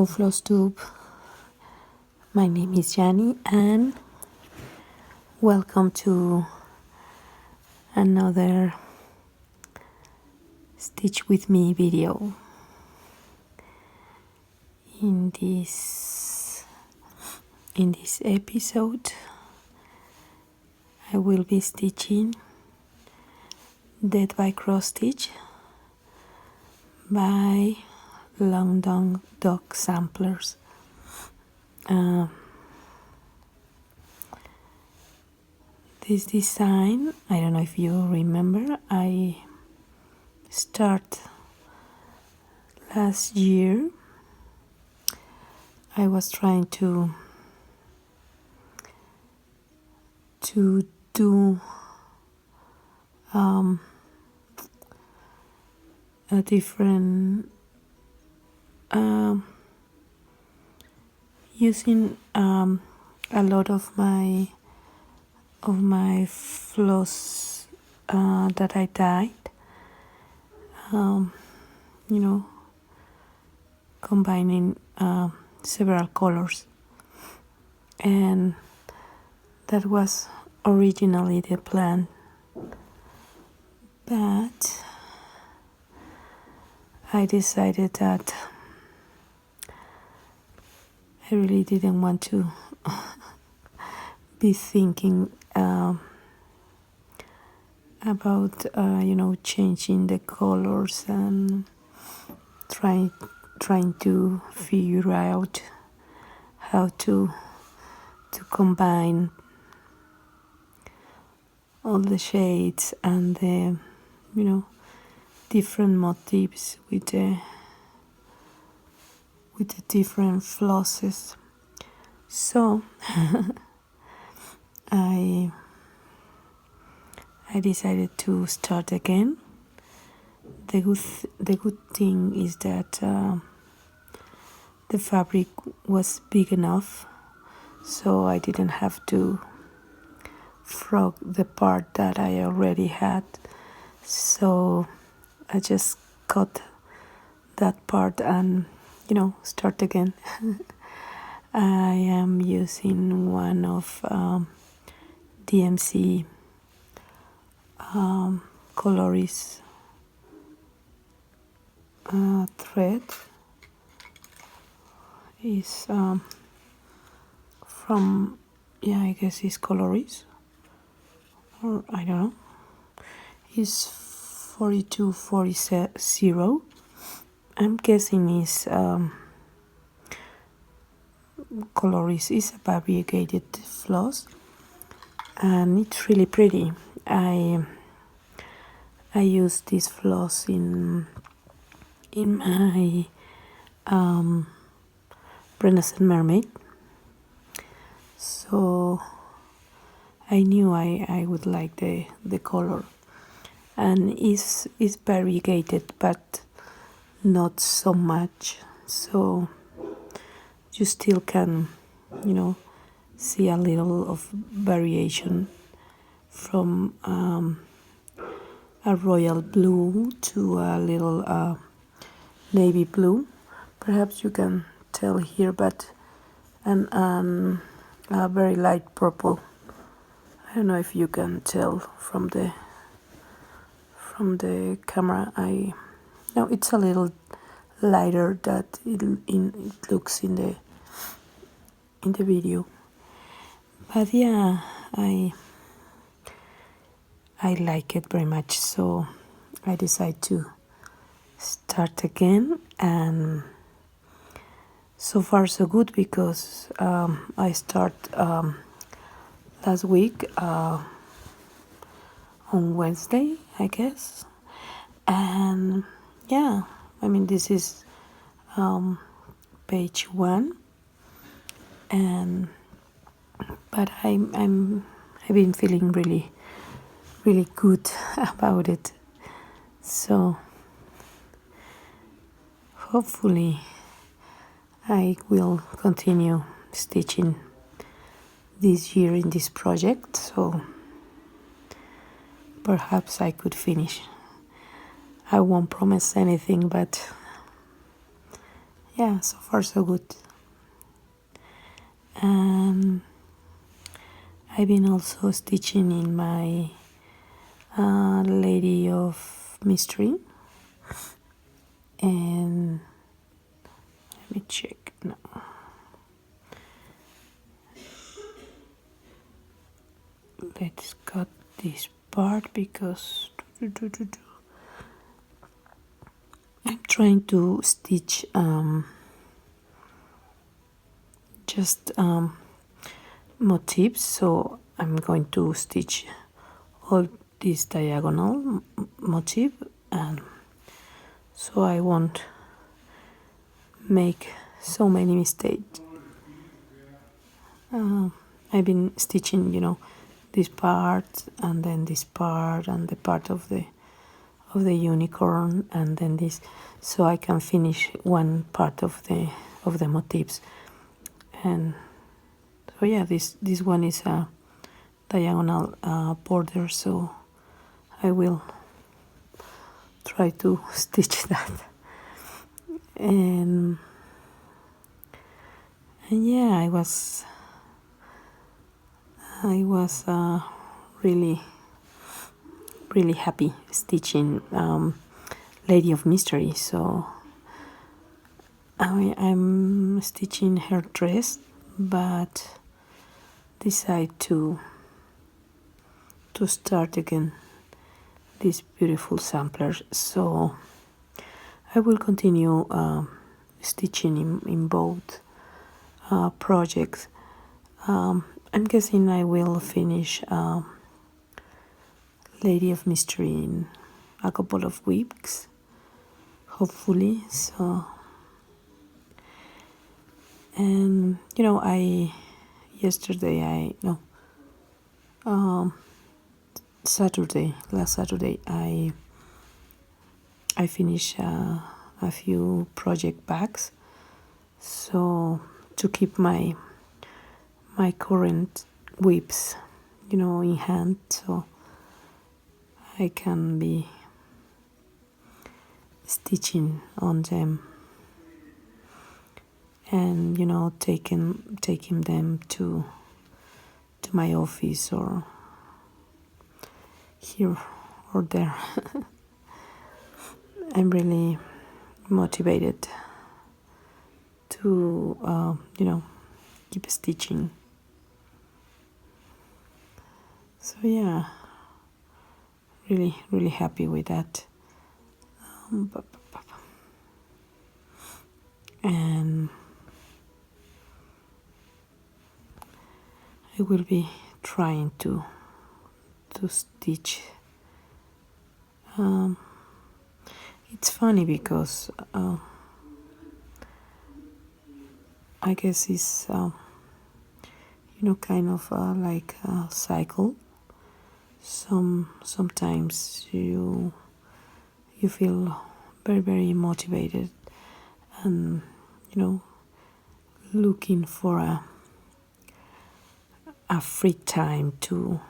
Flosstube. My name is Jani and welcome to another Stitch with Me video. In this episode I will be stitching Dead by Cross Stitch by Long Dog Samplers. This design, I don't know if you remember, I started last year. I was trying to do a different using a lot of my floss that I dyed, combining several colors, and that was originally the plan, but I decided that I really didn't want to be thinking about changing the colors and trying to figure out how to combine all the shades and the different motifs with the different flosses. So I decided to start again. The good thing is that the fabric was big enough, so I didn't have to frog the part that I already had. So I just cut that part and start again. I am using one of DMC Coloris thread. Is from, I guess it's Coloris, or I don't know. It's 4240. I'm guessing is Coloris. Is a variegated floss, and it's really pretty. I use this floss in my Renaissance Mermaid, so I knew I would like the color, and it's variegated but not so much, so you still can see a little of variation from a royal blue to a little navy blue. Perhaps you can tell here, but and a very light purple. I don't know if you can tell from the camera. No, it's a little lighter that it looks in the video. But yeah, I like it very much, so I decided to start again, and so far so good, because I start last week on Wednesday, I guess, and yeah, I mean, this is page 1, but I've been feeling really good about it, so hopefully I will continue stitching this year in this project, so perhaps I could finish. I won't promise anything, but yeah, so far so good. And I've been also stitching in my Lady of Mystery, and let me check now. Let's cut this part because I'm trying to stitch just motifs, so I'm going to stitch all this diagonal motif, and so I won't make so many mistakes. I've been stitching, this part and then this part and the part of the unicorn and then this, so I can finish one part of the motifs. And so yeah, this one is a diagonal border, so I will try to stitch that. And yeah, I was really happy stitching Lady of Mystery. So I'm stitching her dress, but decide to start again this beautiful sampler. So I will continue stitching in both projects. I'm guessing I will finish Lady of Mystery in a couple of weeks, hopefully. So, and last Saturday, I finished a few project bags, so to keep my current whips, in hand, so I can be stitching on them and taking them to my office or here or there. I'm really motivated to keep stitching. So yeah, really happy with that. And I will be trying to stitch. It's funny because I guess it's kind of like a cycle. Sometimes you feel very motivated and looking for a free time to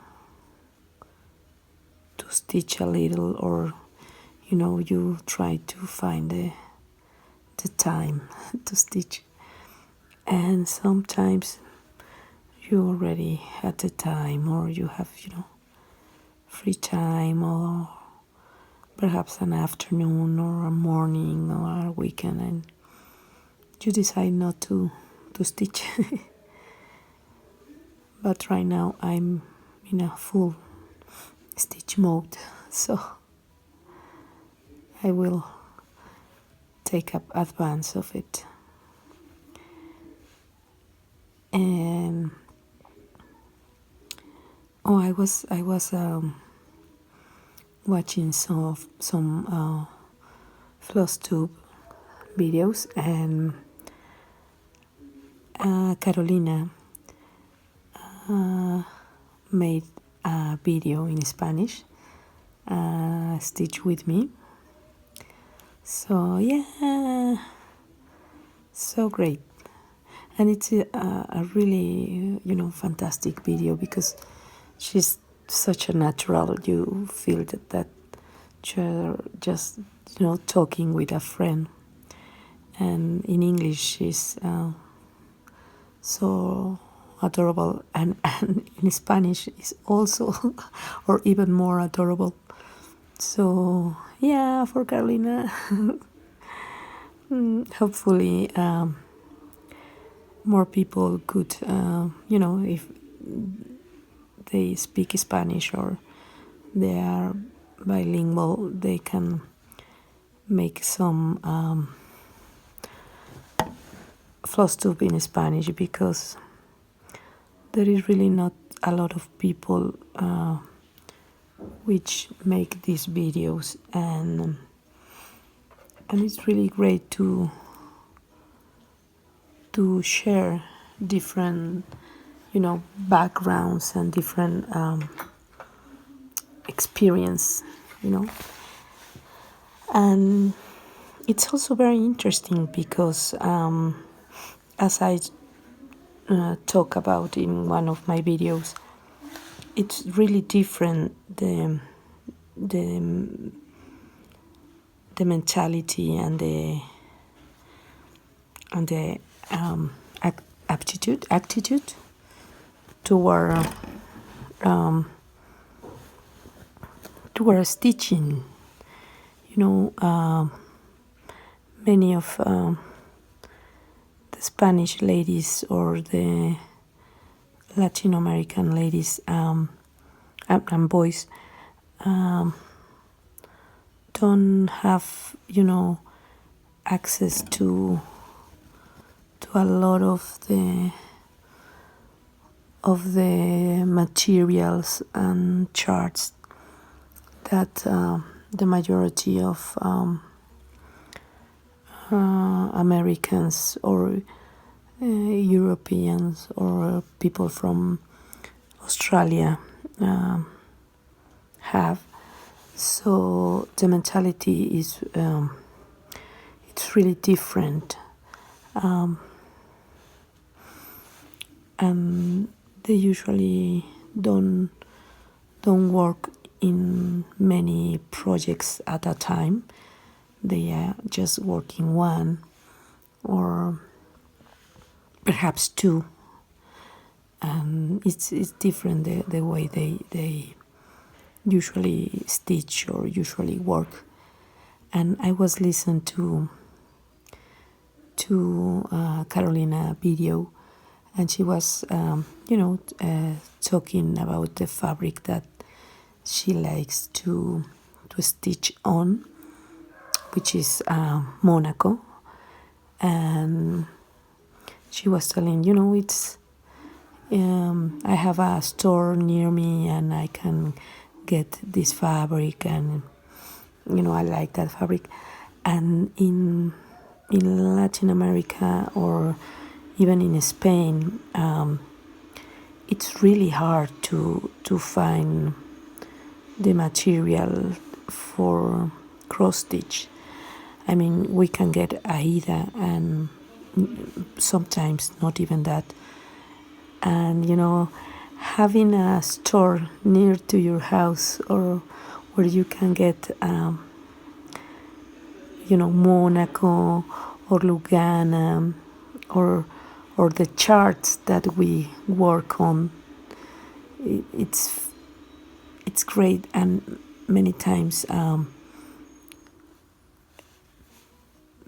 stitch a little, or you try to find the time to stitch, and sometimes you already had the time, or you have free time, or perhaps an afternoon or a morning or a weekend, and you decide not to stitch. But right now I'm in a full stitch mode, so I will take up advance of it. And I was watching some Flosstube videos, and Carolina made a video in Spanish, Stitch with Me. So yeah, so great. And it's a really fantastic video, because she's such a natural. You feel that you're just talking with a friend, and in English is so adorable, and in Spanish is also or even more adorable. So yeah, for Carolina, hopefully more people could, if they speak Spanish or they are bilingual, they can make some Flosstube in Spanish, because there is really not a lot of people which make these videos, and it's really great to share different backgrounds and different experience, and it's also very interesting because as I talk about in one of my videos, it's really different, the mentality and the attitude toward stitching. Many of the Spanish ladies or the Latin American ladies and boys don't have access to a lot of the materials and charts that the majority of Americans or Europeans or people from Australia have. So the mentality is it's really different, and they usually don't work in many projects at a time. They are just working one or perhaps two, and it's different the way they usually stitch or usually work. And I was listening to Carolina video, and she was talking about the fabric that she likes to stitch on, which is Monaco. And she was telling, it's I have a store near me and I can get this fabric, and I like that fabric. And in Latin America or even in Spain, it's really hard to find the material for cross stitch. I mean, we can get Aida, and sometimes not even that. And having a store near to your house, or where you can get Monaco or Lugana, or the charts that we work on, it's great. And many times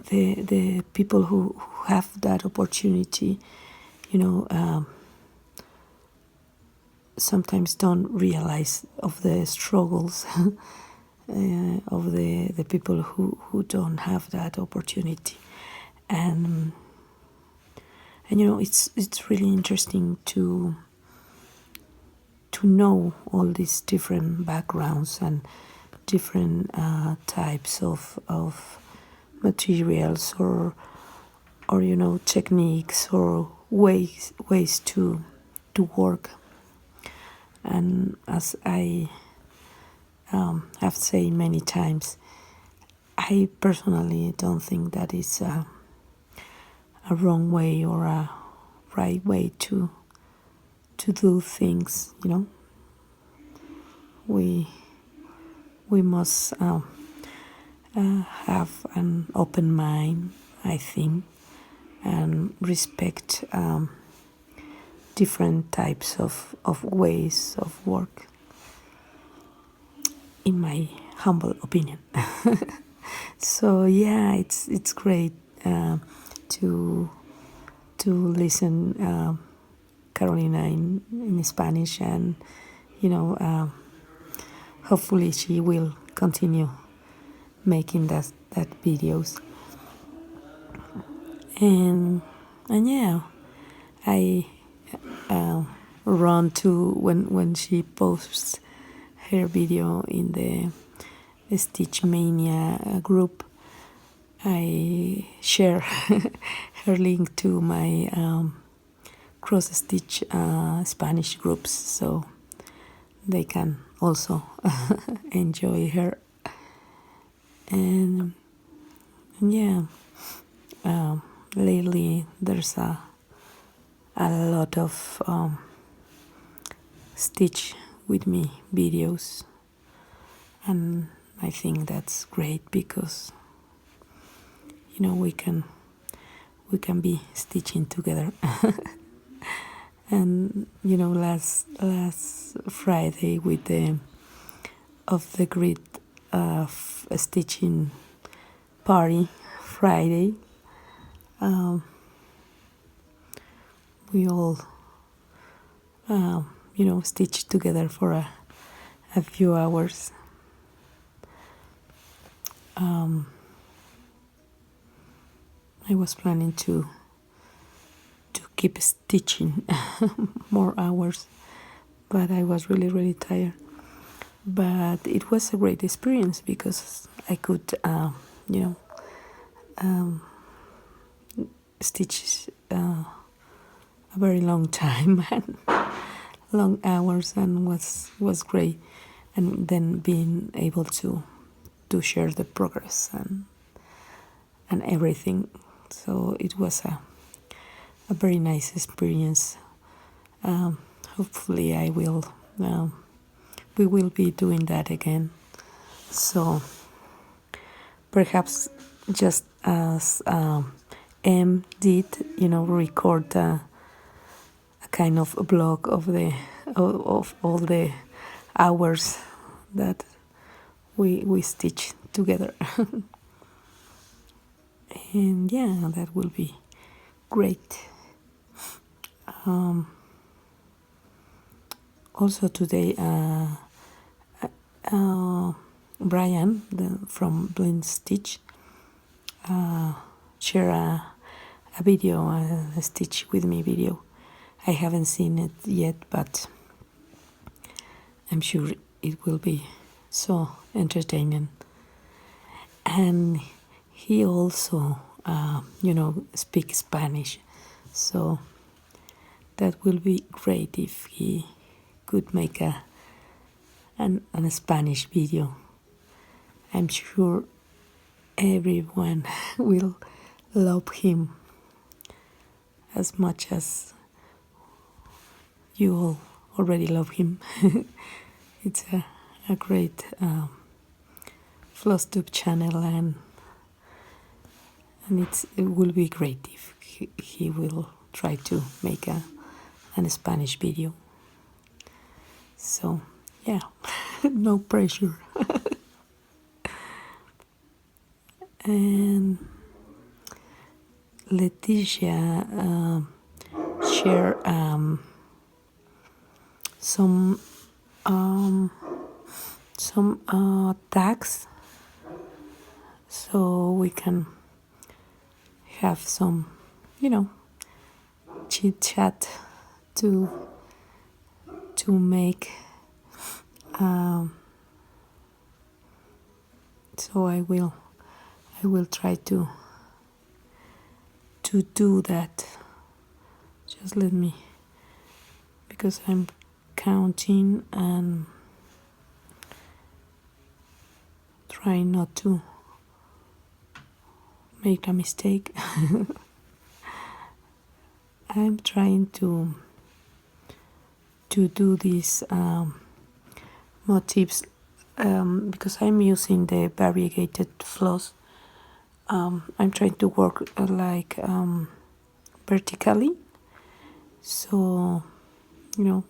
the people who have that opportunity, sometimes don't realize of the struggles of the people who don't have that opportunity. And it's really interesting to know all these different backgrounds and different types of materials or techniques or ways to work. And as I have said many times, I personally don't think that is a wrong way or a right way to do things. We must have an open mind I think, and respect different types of ways of work, in my humble opinion. So yeah, it's great to listen Carolina in Spanish, and hopefully she will continue making that videos. And yeah, I run to when she posts her video in the Stitch Mania group. I share her link to my cross stitch Spanish groups, so they can also enjoy her. And yeah, lately there's a lot of stitch with me videos, and I think that's great because we can be stitching together. And last Friday with the off the grid stitching party Friday, we all stitched together for a few hours. I was planning to keep stitching more hours, but I was really tired. But it was a great experience because I could stitch a very long time and long hours, and was great. And then being able to share the progress and everything, so it was a very nice experience. Hopefully we will be doing that again, so perhaps just as M did, record a kind of a blog of all the hours that we stitch together. And yeah, that will be great. Also today, Brian from Blind Stitch share a video, a Stitch with me video. I haven't seen it yet, but I'm sure it will be so entertaining. And he also speaks Spanish, so that will be great if he could make a Spanish video. I'm sure everyone will love him as much as you all already love him. It's a great Flosstube channel, and it will be great if he will try to make a Spanish video. So yeah, no pressure. And Leticia share some tags, so we can have some chit chat to make. So I will try to do that. Just let me, because I'm counting and trying not to make a mistake. I'm trying to do these motifs because I'm using the variegated floss I'm trying to work like vertically, so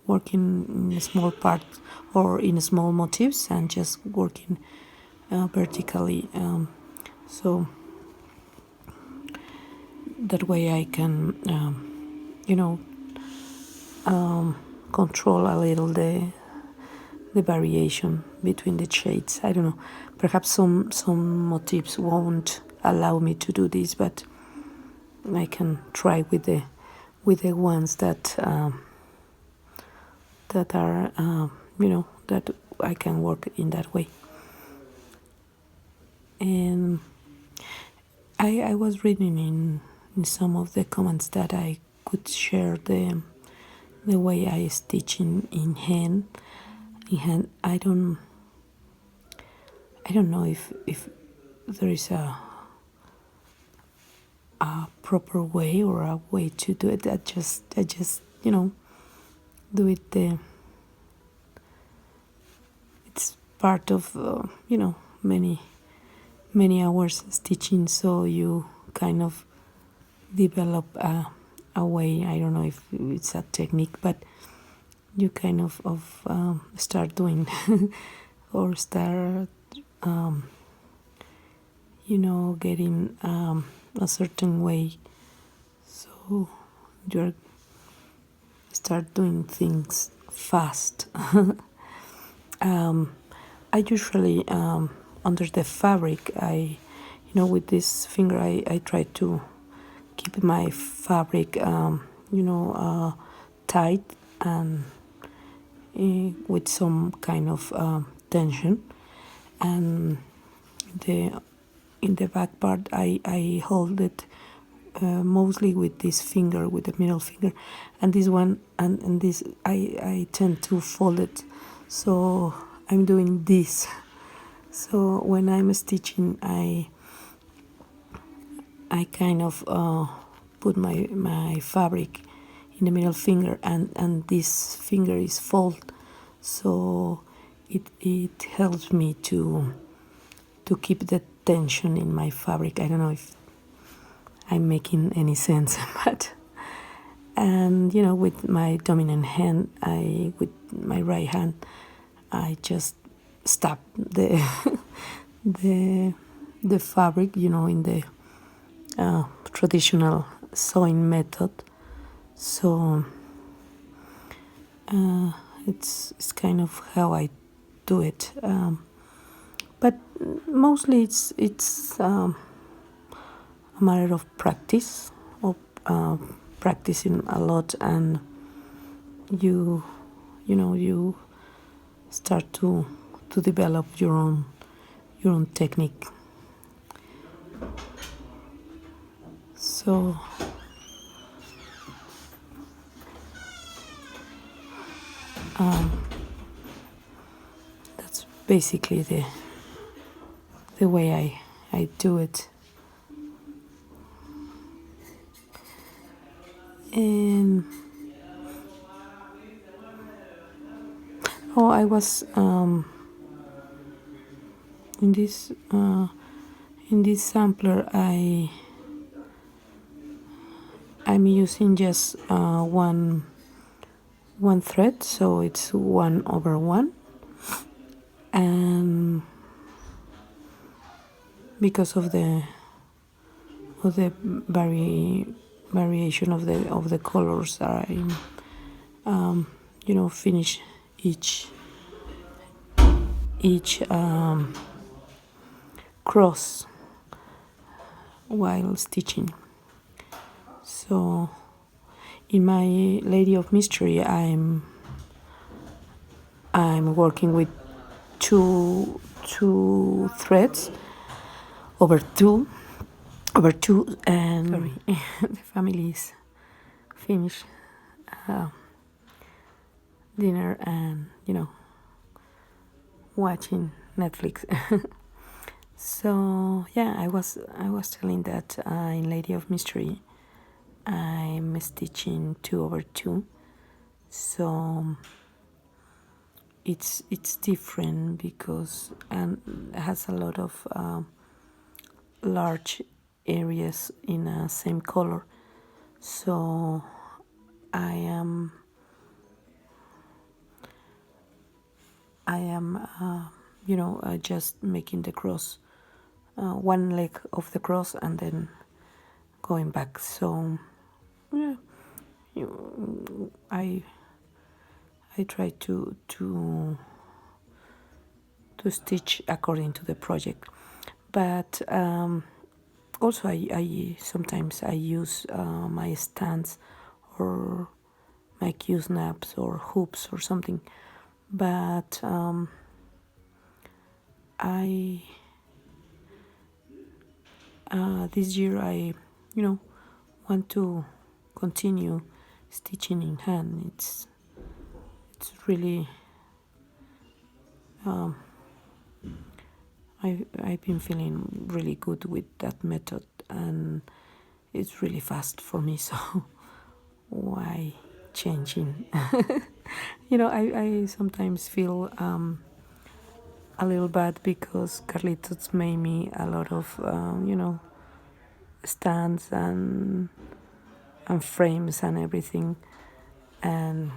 working in small parts or in small motifs and just working vertically, so that way I can control a little the variation between the shades. I don't know, perhaps some motifs won't allow me to do this, but I can try with the ones that that are that I can work in that way. And I was reading in some of the comments that I could share the way I stitch in hand. I don't know if there is a proper way or a way to do it. I just do it. It's part of many hours stitching, so you kind of develop a way. I don't know if it's a technique, but you kind of start doing or start getting a certain way, so you start doing things fast. I usually under the fabric, with this finger I try to keep my fabric tight and with some kind of tension, and in the back part I hold it mostly with this finger, with the middle finger, and this one and this I tend to fold it, so I'm doing this. So when I'm stitching, I kind of put my fabric in the middle finger, and this finger is folded, so it helps me to keep the tension in my fabric. I don't know if I'm making any sense, but and with my dominant hand, with my right hand, I just stab the the fabric, in the traditional sewing method. So it's kind of how I do it, but mostly it's a matter of practice, of practicing a lot, and you start to develop your own technique. So that's basically the way I do it. And I was in this sampler I'm using just one thread, so it's 1/1, and because of the variation of the colors, I finish each cross while stitching. So in my Lady of Mystery, I'm working with two threads over two, and sorry, the family is finished dinner and watching Netflix. So yeah, I was telling that in Lady of Mystery I'm stitching 2/2, so it's different because it has a lot of large areas in a same color. So I am just making the cross, one leg of the cross, and then going back. So yeah, I try to stitch according to the project, but also I sometimes I use my stands or my Q snaps or hoops or something, but I this year I want to continue stitching in hand. It's really I've been feeling really good with that method, and it's really fast for me. So why changing? I sometimes feel a little bad because Carlitos made me a lot of stands and frames and everything, and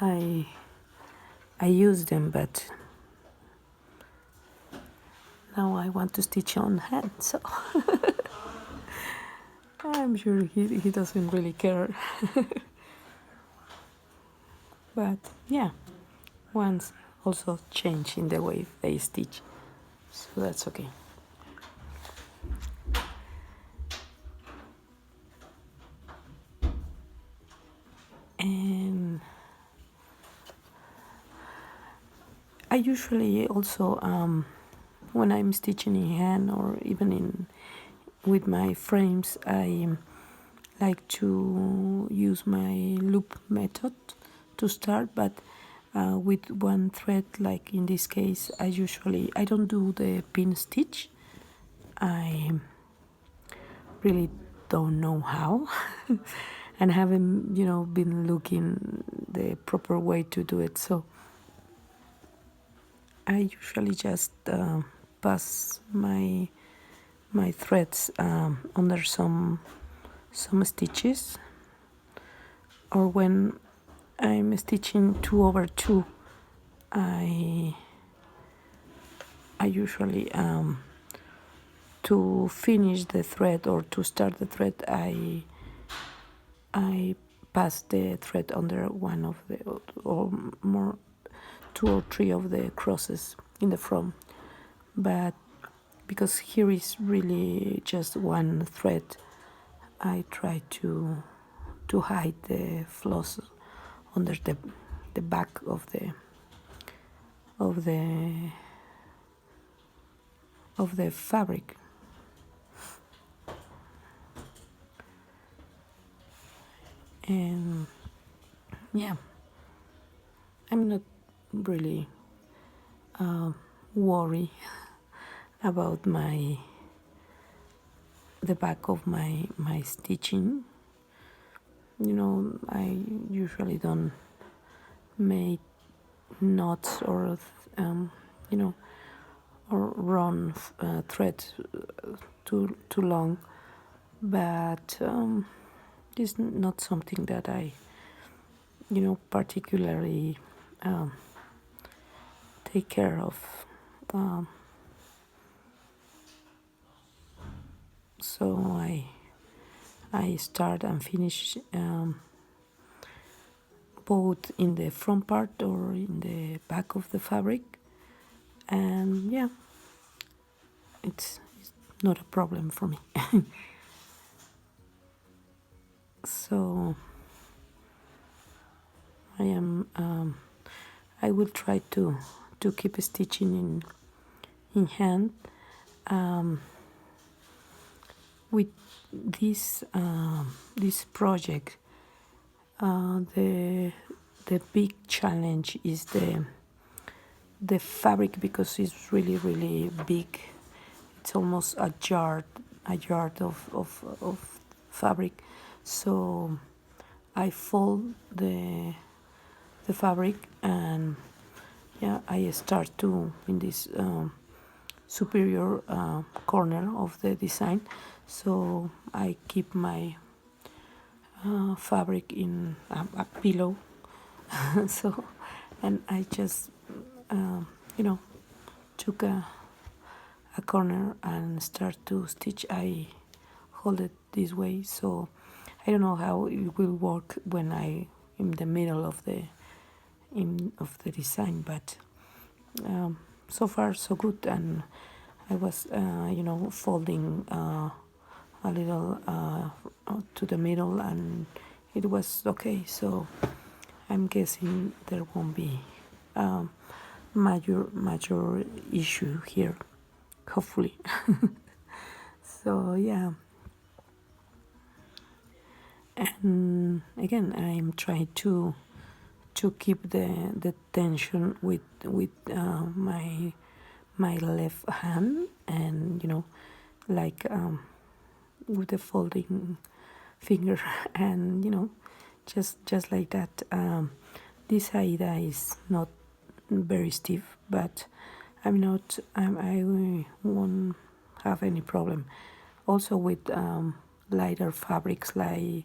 I use them, but now I want to stitch on hand, so I'm sure he doesn't really care. But yeah, once also change in the way they stitch, so that's okay. And I usually also when I'm stitching in hand or even with my frames, I like to use my loop method to start, but with one thread. Like in this case, I don't do the pin stitch. I really don't know how and haven't been looking the proper way to do it, so I usually just pass my threads under some stitches, or when I'm stitching 2/2, I usually to finish the thread or to start the thread, I pass the thread under one of the or more 2 or 3 of the crosses in the front. But because here is really just one thread, I try to hide the floss under the back of the fabric. And yeah, I'm not really worried about the back of my stitching. I usually don't make knots or or run thread too long, but it's not something that I particularly take care of. So I start and finish both in the front part or in the back of the fabric, and yeah, it's not a problem for me. So I will try to keep stitching in hand. With this project, the big challenge is the fabric, because it's really big. It's almost a yard of fabric. So I fold the fabric, and yeah, I start to in this superior corner of the design, so I keep my fabric in a pillow. So, and I just took a corner and start to stitch. I hold it this way, so I don't know how it will work when I in the middle of the design, but so far so good. And I was folding a little to the middle, and it was okay. So I'm guessing there won't be major issue here, hopefully. So yeah, and again I'm trying to keep the tension with my left hand, and like with the folding finger, and just like that. This Aida is not very stiff, but I won't have any problem. Also with lighter fabrics like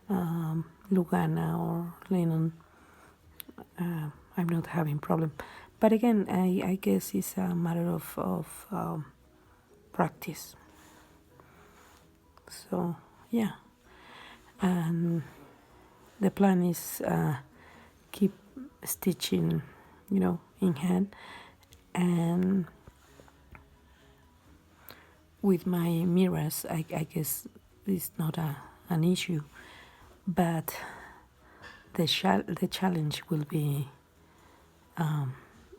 Lugana or linen, I'm not having problem. But again, I guess it's a matter of practice. So yeah, and the plan is keep stitching, in hand, and with my mirrors, I guess it's not an issue, but the challenge will be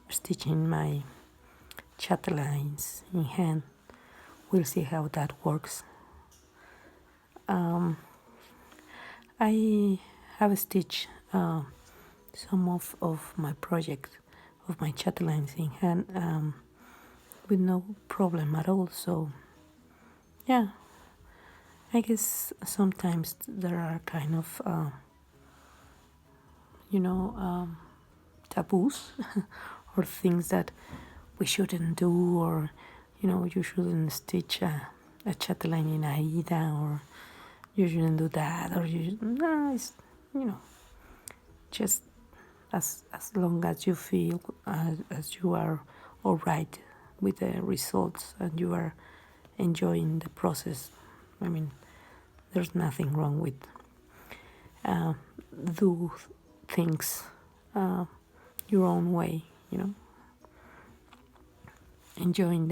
stitching my chatterlines in hand. We'll see how that works. I have stitched some of my project of my chatterlines in hand with no problem at all. So yeah, I guess sometimes there are kind of taboos or things that we shouldn't do, or you shouldn't stitch a chatterline in Aida, or you shouldn't do that, or it's just as long as you feel as you are all right with the results and you are enjoying the process. I mean, there's nothing wrong with do things your own way, enjoying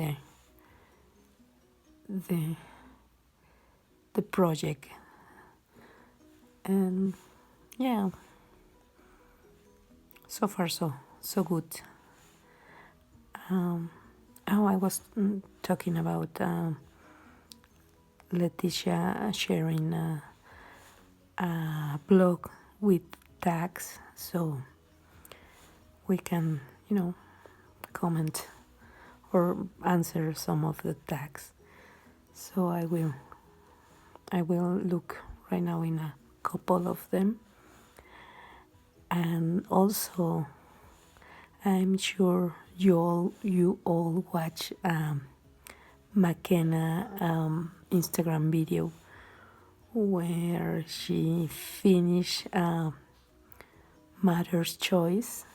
the project. And yeah, so far so good. I was talking about Leticia sharing a blog with tags, so we can comment or answer some of the tags. So I will look right now in a couple of them. And also, I'm sure you all watch McKenna Instagram video where she finished Mother's Choice,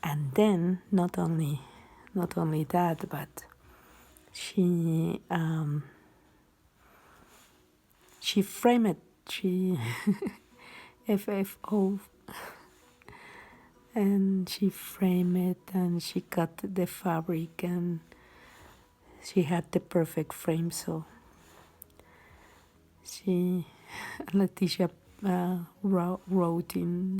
and then not only that, but she framed it. She FFO, and she framed it, and she cut the fabric, and she had the perfect frame. So Leticia wrote in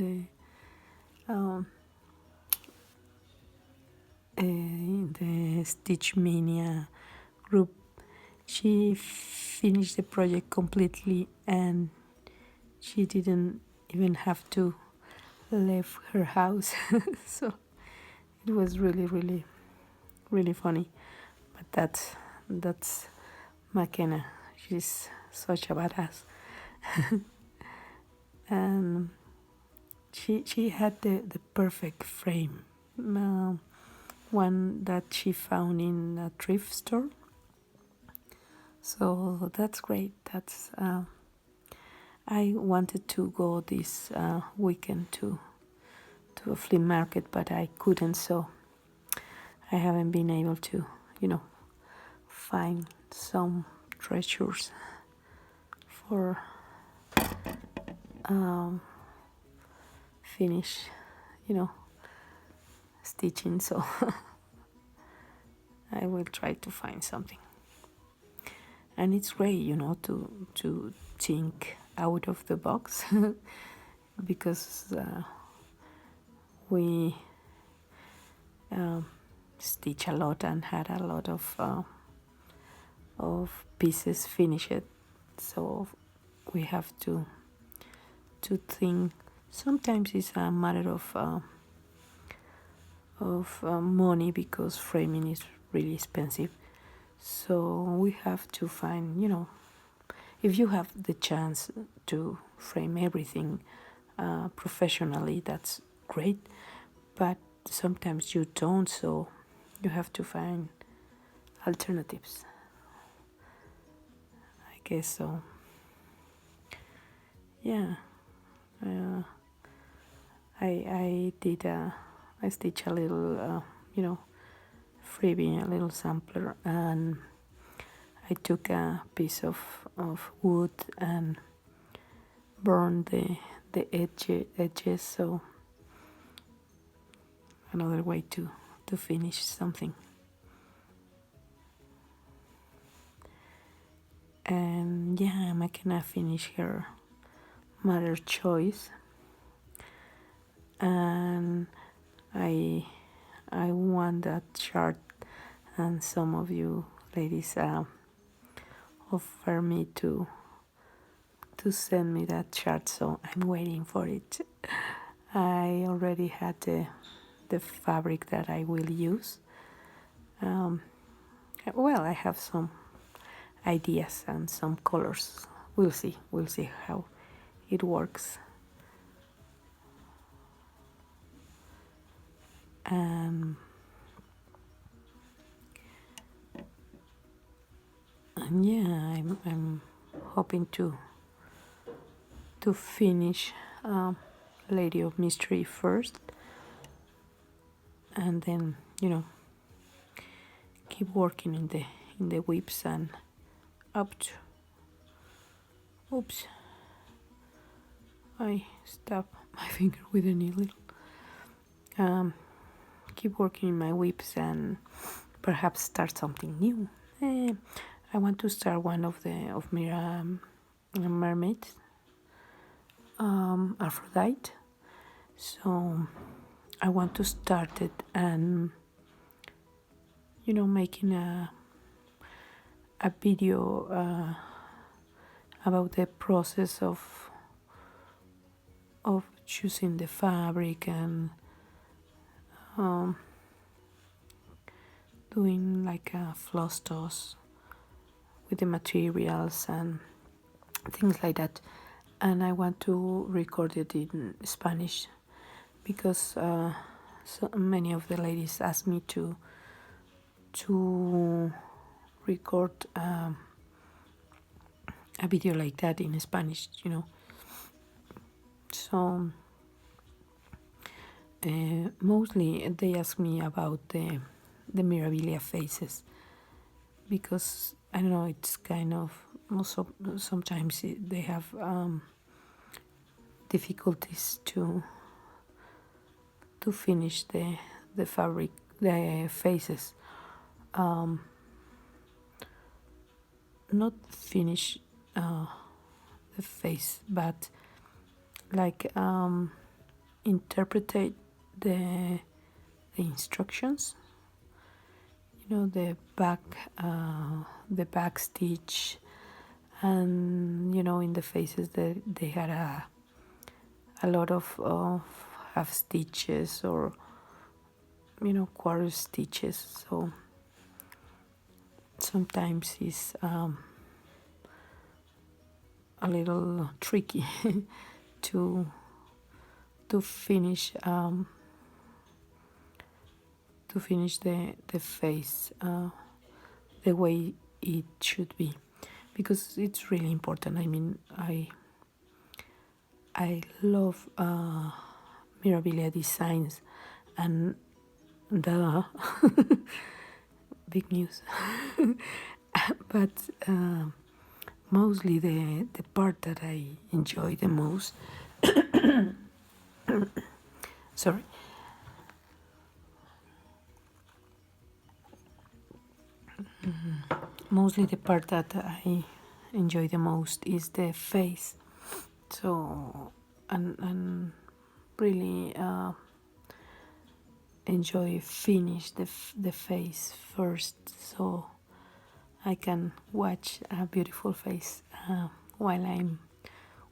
the Stitch Mania group, she finished the project completely, and she didn't even have to leave her house. So it was really, really, really funny. But that's McKenna. She's such a badass. She had the perfect frame. one that she found in a thrift store. So that's great. That's I wanted to go this weekend to a flea market, but I couldn't, so I haven't been able to, find some treasures for finish, stitching. So I will try to find something. And it's great, to think out of the box because we stitch a lot and had a lot of pieces finished, so we have to think. Sometimes it's a matter of money because framing is really expensive. So we have to find, if you have the chance to frame everything professionally, that's great. But sometimes you don't, so you have to find alternatives. I guess so. Yeah. I did I stitched a little, freebie, a little sampler, and I took a piece of wood and burned the edges, so another way to finish something. And yeah, I'm gonna finish her Mother Choice, and I want that chart, and some of you ladies offer me to send me that chart, so I'm waiting for it. I already had the fabric that I will use. Well, I have some ideas and some colors. We'll see how it works. And yeah, I'm hoping to finish Lady of Mystery first, and then keep working in the whips and up to. Oops! I stabbed my finger with a needle. Keep working in my whips and perhaps start something new. I want to start one of Mira mermaids, Aphrodite. So I want to start it and making a video about the process of choosing the fabric and doing like a floss toss with the materials and things like that. And I want to record it in Spanish because so many of the ladies asked me to record a video like that in Spanish, So mostly they ask me about the Mirabilia faces, because I don't know, it's kind of also sometimes they have difficulties to finish the fabric, the faces. Not finish the face, but like interpret the instructions. The back stitch, and in the faces that they had a lot of half stitches or quarter stitches, so sometimes it's a little tricky to finish to finish the face the way it should be, because it's really important. I mean, I love Mirabilia designs, and the big news. But mostly the part that I enjoy the most, sorry, mostly the part that I enjoy the most is the face. So and really enjoy finish the face first, so I can watch a beautiful face while I'm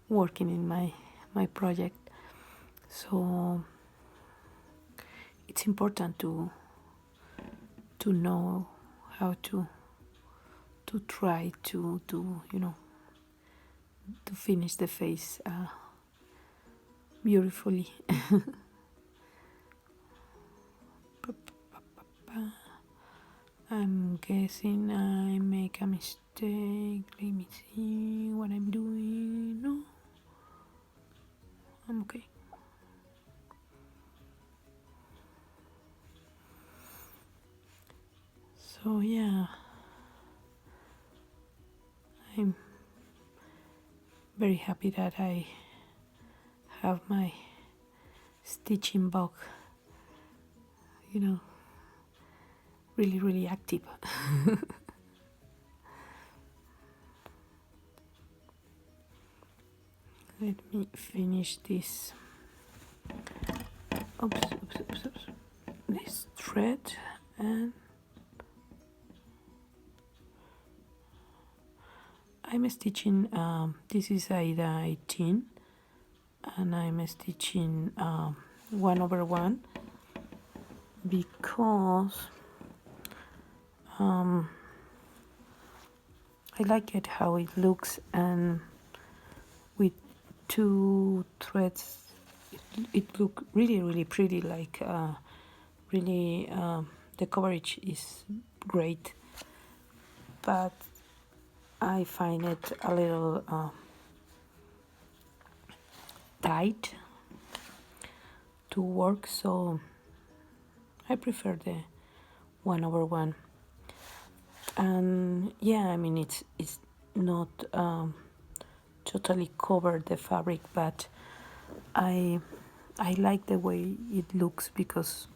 working in my project. So it's important to know how to try to to finish the face beautifully. I'm guessing I make a mistake. Let me see what I'm doing. No, I'm okay. So yeah, I'm very happy that I have my stitching book, really active. Let me finish this. Oops. This thread, and I'm stitching. This is Aida 18, and I'm stitching 1/1 because I like it how it looks, and with two threads it look really pretty, like really the coverage is great, but I find it a little tight to work, so I prefer the 1/1. And yeah, I mean, it's not totally covered the fabric, but I like the way it looks, because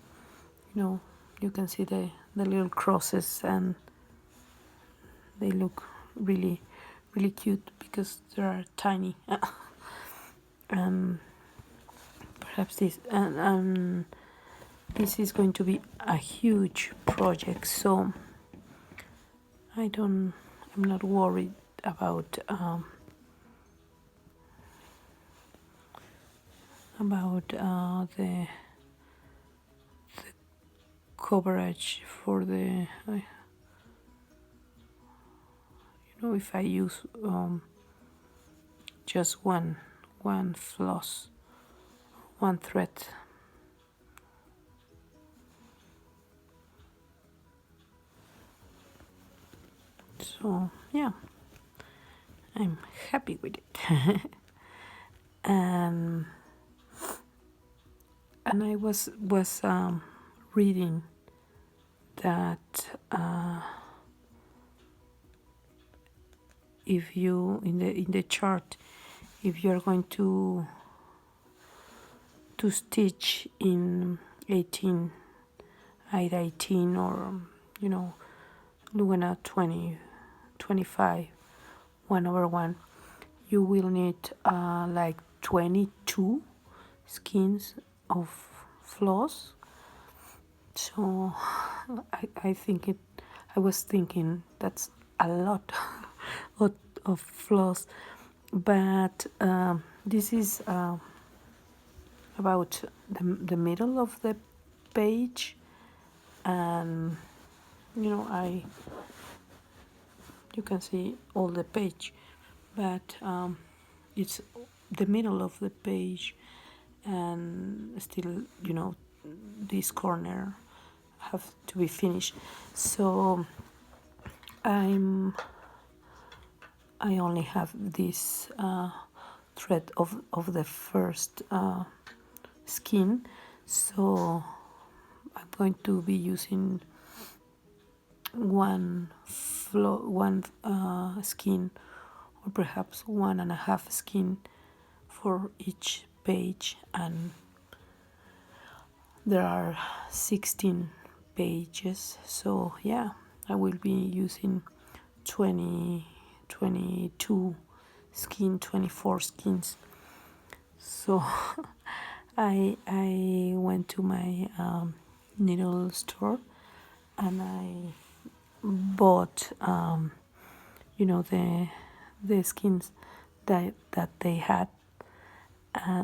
you can see the little crosses, and they look really cute because they are tiny. Perhaps this and this is going to be a huge project, so I'm not worried about the coverage for the if I use just one floss, one thread. So yeah, I'm happy with it. and I was reading that if you in the chart, if you're going to stitch in 18, Aida 18, or Lugana 20, 25, 1/1, you will need like 22 skeins of floss. So I was thinking that's a lot of floss, but this is about the middle of the page, and you can see all the page, but it's the middle of the page, and still this corner have to be finished. So I only have this thread of the first skein, so I'm going to be using one skein, or perhaps 1.5 skein for each page, and there are 16 pages, so yeah, I will be using 22 skein, 24 skeins. So I went to my needle store and I bought the skins that they had,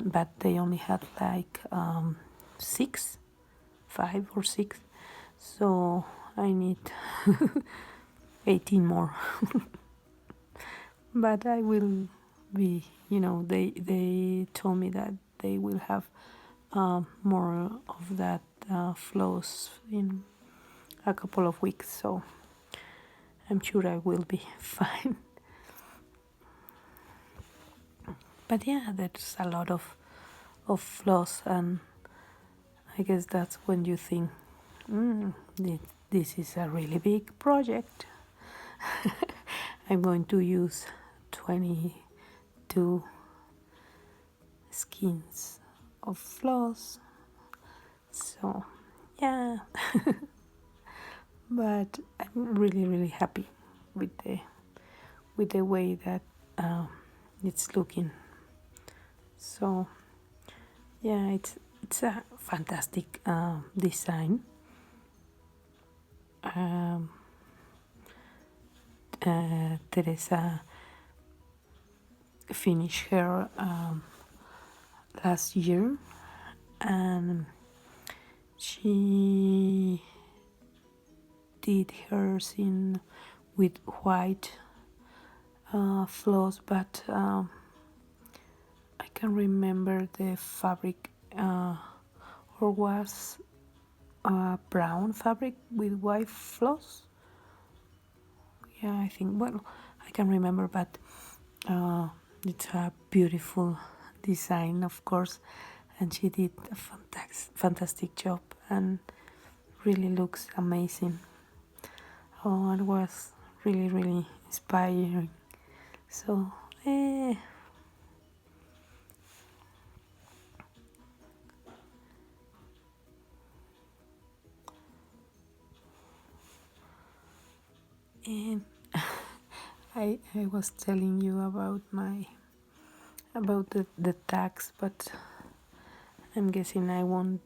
but they only had like 5 or 6, so I need 18 more. But I will be, they told me that they will have more of that flows in a couple of weeks, so I'm sure I will be fine. But yeah, there's a lot of floss, and I guess that's when you think, this is a really big project. I'm going to use 22 skeins of floss, so yeah. But I'm really happy with the way that it's looking. So yeah, it's a fantastic design. Teresa finished her last year, and she did hers with white floss, but I can't remember the fabric, or was brown fabric with white floss. Yeah, I think, well, I can't remember, but it's a beautiful design, of course, and she did a fantastic job and really looks amazing. Oh, it was really inspiring. So and I was telling you about the tags, but I'm guessing I won't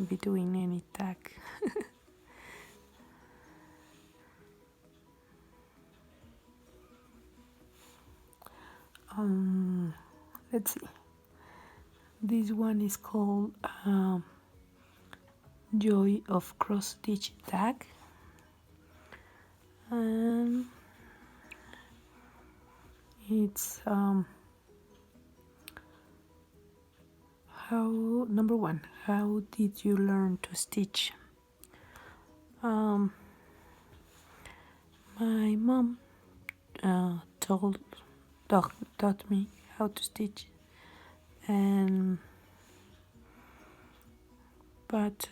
be doing any tag. Let's see. This one is called Joy of Cross Stitch Tag. It's number 1, how did you learn to stitch? My mom taught me how to stitch, and but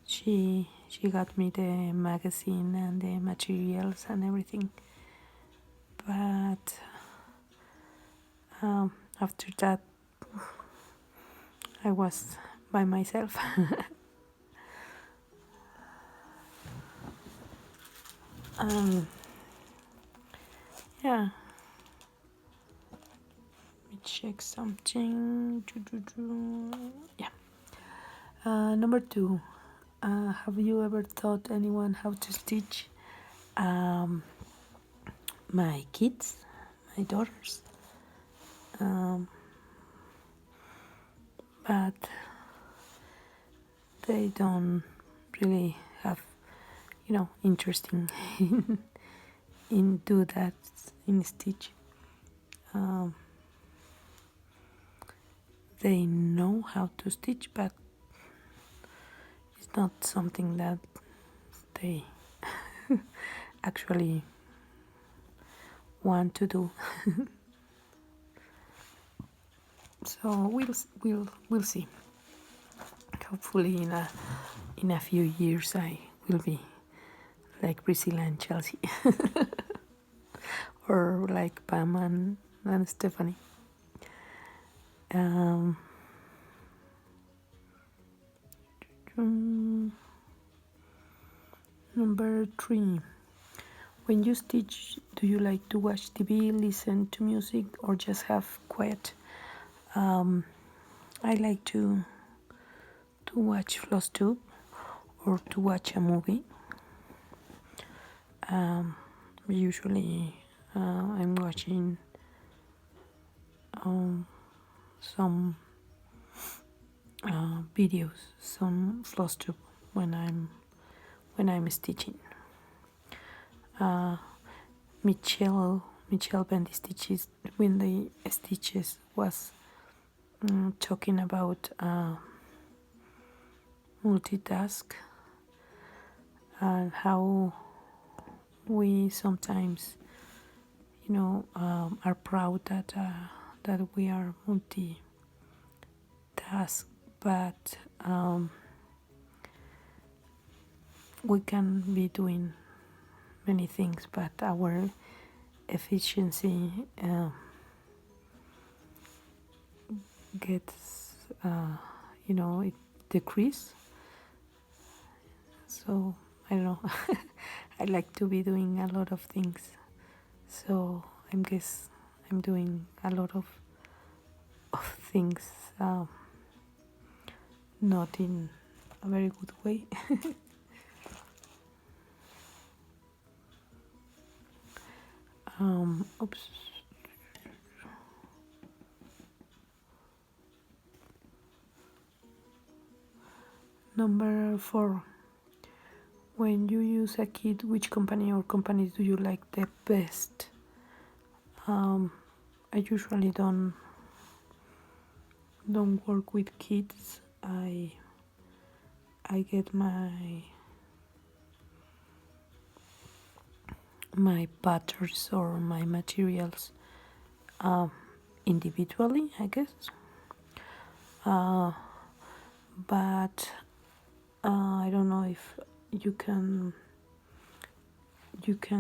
she got me the magazine and the materials and everything, but after that I was by myself. Yeah, let me check something. Yeah. Number 2, have you ever taught anyone how to stitch? My kids, my daughters, but they don't really have interesting in do that in stitch. They know how to stitch, but not something that they actually want to do. So we'll see. Hopefully in a few years I will be like Priscilla and Chelsea, or like Pam and Stephanie. Number 3. When you stitch, do you like to watch TV, listen to music, or just have quiet? I like to watch Flosstube or to watch a movie. Usually I'm watching some videos, some Flosstube when I'm stitching. Michelle Bendy stitches when the stitches was talking about multitask and how we sometimes, are proud that we are multitask, but we can be doing many things, but our efficiency gets, it decrease. So I don't know. I like to be doing a lot of things, so I guess I'm doing a lot of things, not in a very good way. Oops. Number 4. When you use a kit, which company or companies do you like the best? I usually don't work with kits. I get my patterns or my materials individually, I guess. But I don't know if you can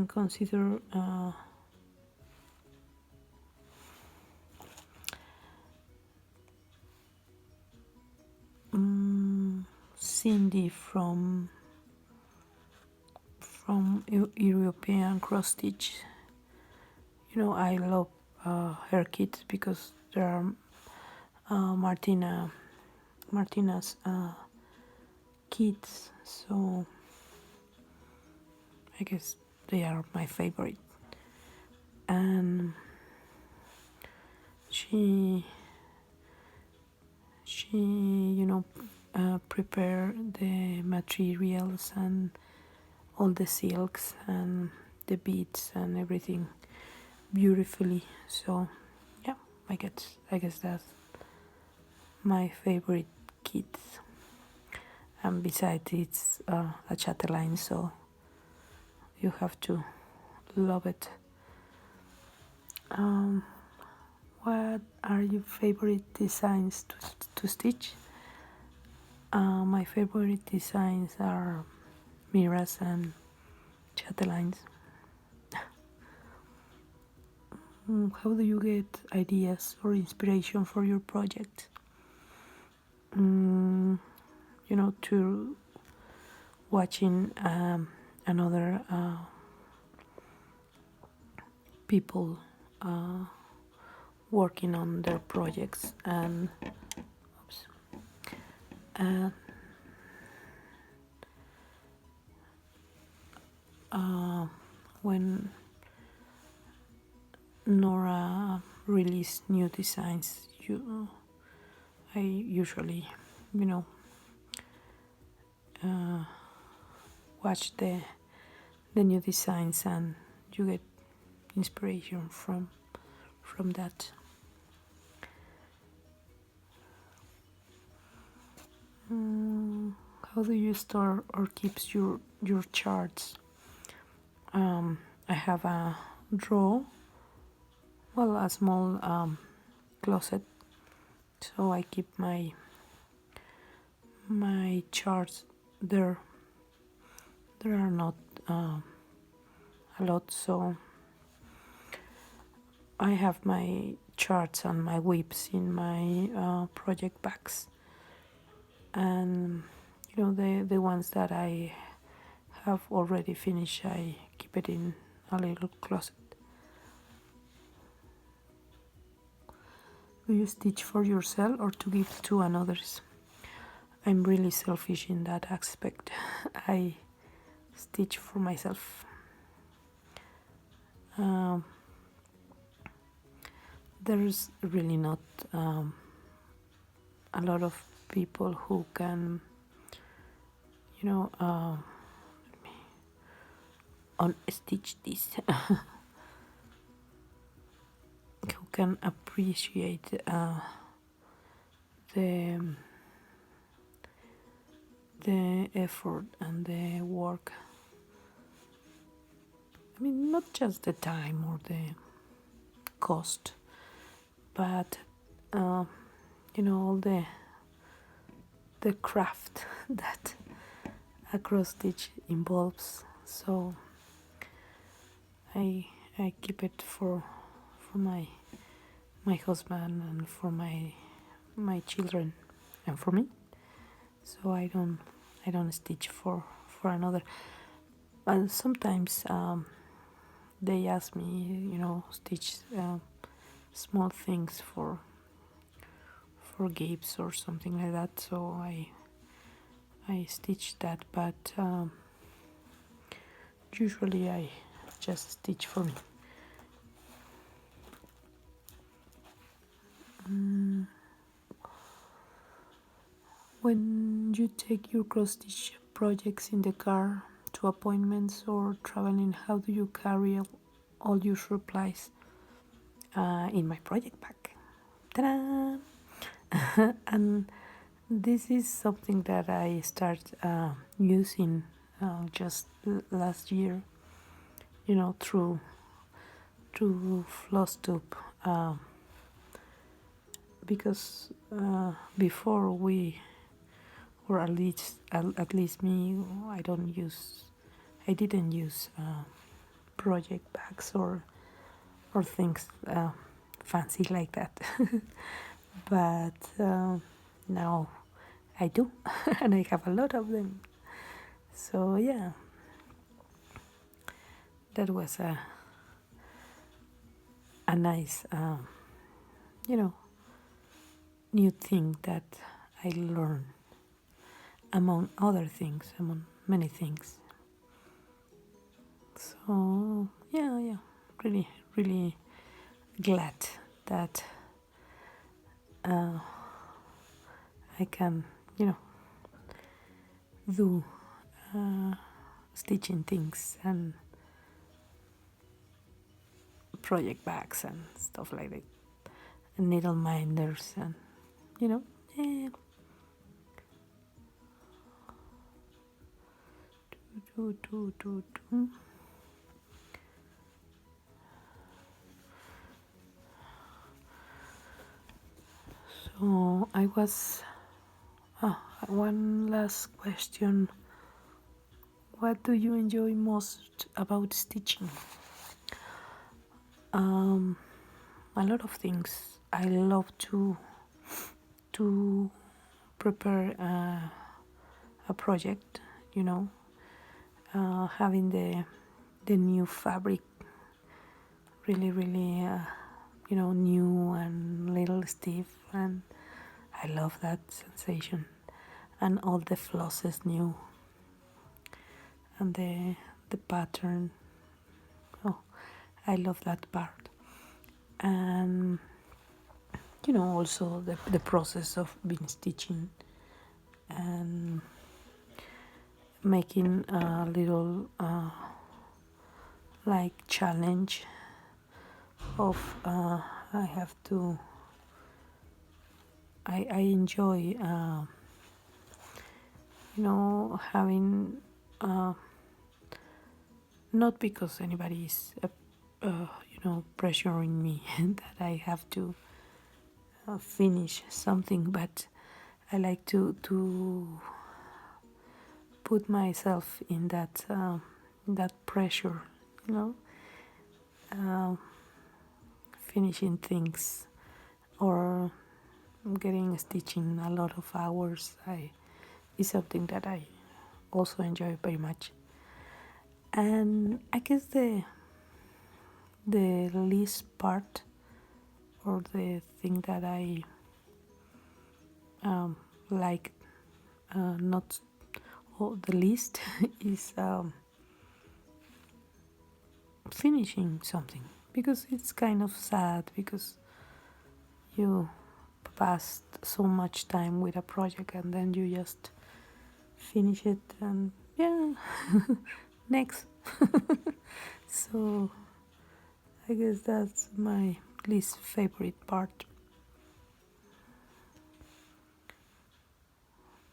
consider Cindy from European cross stitch. I love her kits because there are Martina's kits, so I guess they are my favorite. And she prepare the materials and all the silks and the beads and everything beautifully. So yeah, I guess that's my favorite kit. And besides, it's a chatelaine, so you have to love it. What are your favorite designs to stitch? My favorite designs are mirrors and chatelaines. How do you get ideas or inspiration for your project? To watching another people working on their projects, and when Nora released new designs, I usually, watch the new designs, and you get inspiration from that. how do you store or keeps your charts? I have a drawer, well, a small closet, so I keep my charts there. There are not a lot, so I have my charts and my whips in my project bags, and the ones that I have already finished, I keep it in a little closet. Do you stitch for yourself or to give to others? I'm really selfish in that aspect. I stitch for myself. There's really not a lot of people who can, unstitch this, who can appreciate the effort and the work. I mean, not just the time or the cost, but all the craft that a cross stitch involves. So I keep it for my husband and for my children and for me. So I don't stitch for another. And sometimes they ask me, stitch small things for gifts or something like that. So I stitch that, but usually I just stitch for me. When you take your cross stitch projects in the car to appointments or traveling, how do you carry all your supplies? In my project bag. Ta-da! And this is something that I started using just last year, through Flosstube, because before we, or at least me, I didn't use project bags or things fancy like that. But now I do, and I have a lot of them. So yeah, that was a nice, new thing that I learned, among other things, among many things. So yeah, really, really glad that I can, do stitching things and project bags and stuff like that, and needle minders, and eh. So I was one last question. What do you enjoy most about stitching? A lot of things. I love to prepare a project, having the new fabric really, really new and little stiff, and I love that sensation. And all the flosses new, and the pattern. Oh, I love that part. And also the process of being stitching and making a little like challenge of I have to. I enjoy having not because anybody is pressuring me that I have to finish something, but I like to put myself in that pressure, finishing things or getting stitching a lot of hours is something that I also enjoy very much. And I guess the least part, or the thing that I like not the least is finishing something, because it's kind of sad, because you passed so much time with a project and then you just finish it and next. So I guess that's my least favorite part,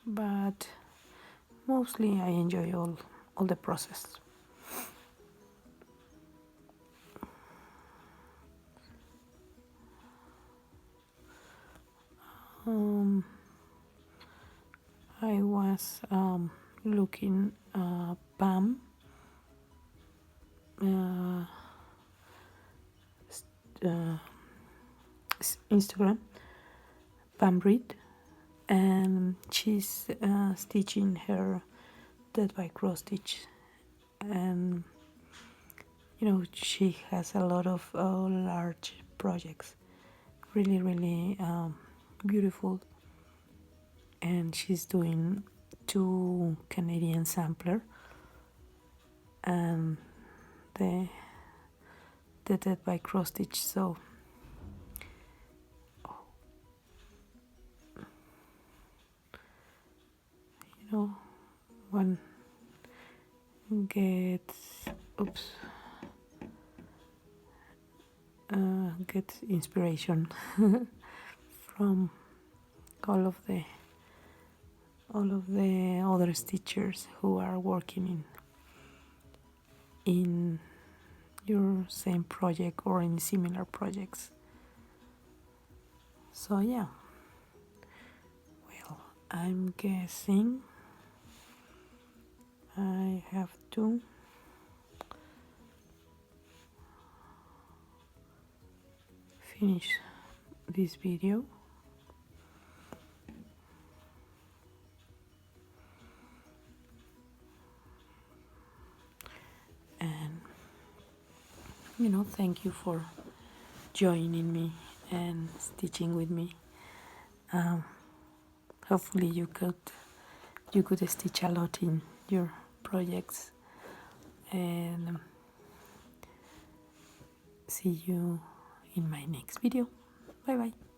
but mostly I enjoy all the process. I was looking Pam Instagram, Pam Reed, and she's stitching her dead by cross stitch, and she has a lot of large projects, really beautiful, and she's doing 2 Canadian sampler and the dead by cross stitch. So one gets gets inspiration from all of the other stitchers who are working in your same project or in similar projects. So yeah, well, I'm guessing I have to finish this video. And thank you for joining me and stitching with me. Hopefully you could stitch a lot in your projects, and see you in my next video. Bye bye.